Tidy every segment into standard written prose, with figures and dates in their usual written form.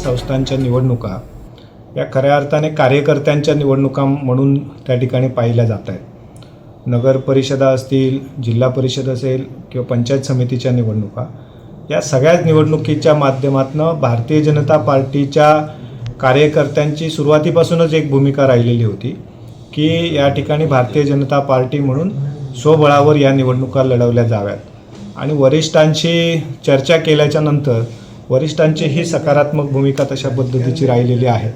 संस्थांच्या निवडणुका या खऱ्या अर्थाने कार्यकर्त्यांच्या निवडणुका म्हणून त्या ठिकाणी पाहिल्या जात आहेत। नगर परिषदा असतील, जिल्हा परिषद असेल किंवा पंचायत समितीच्या निवडणुका, या सगळ्याच निवडणुकीच्या माध्यमातून भारतीय जनता पार्टीच्या कार्यकर्त्यांची सुरुवातीपासूनच एक भूमिका राहिलेली होती की या ठिकाणी भारतीय जनता पार्टी म्हणून स्वबळावर या निवडणुका लढवल्या जाव्यात। आणि वरिष्ठांशी चर्चा केल्याच्या नंतर वरिष्ठांची ही सकारात्मक भूमिका तशा पद्धतीची राहिलेली आहे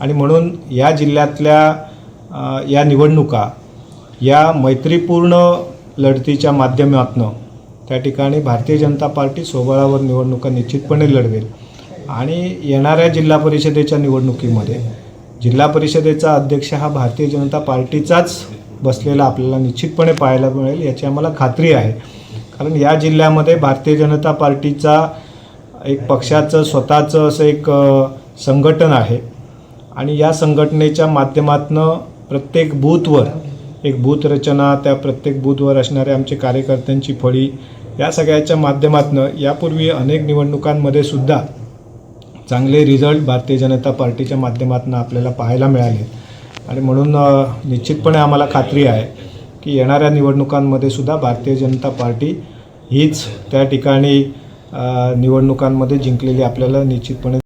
आणि म्हणून या जिल्ह्यातल्या या निवडणुका या मैत्रीपूर्ण लढतीच्या माध्यमातून त्या ठिकाणी भारतीय जनता पार्टी स्वबळावर निवडणुका निश्चितपणे लढवेल। आणि येणाऱ्या जिल्हा परिषदेच्या निवडणुकीमध्ये जिल्हा परिषदेचा अध्यक्ष हा भारतीय जनता पार्टीचाच बसलेला आपल्याला निश्चितपणे पाहायला मिळेल, याची आम्हाला खात्री आहे। कारण या जिल्ह्यामध्ये भारतीय जनता पार्टीचा एक पक्षाचं स्वतःचं असं एक संघटन आहे आणि या संघटनेच्या माध्यमातून प्रत्येक बूथवर एक बूथ रचना, त्या प्रत्येक बूथवर असणाऱ्या आमचे कार्यकर्त्यांची फळी, या सगळ्याच्या माध्यमातून यापूर्वी अनेक निवडणुकांमध्ये सुद्धा चांगले रिझल्ट भारतीय जनता पार्टीच्या माध्यमातून आपल्याला पाहायला मिळाले आणि म्हणून निश्चितपणे आम्हाला खात्री आहे की येणाऱ्या निवडणुकांमध्ये सुद्धा भारतीय जनता पार्टी हीच त्या ठिकाणी निवडणुकांमध्ये जिंकलेली आपल्याला निश्चितपणे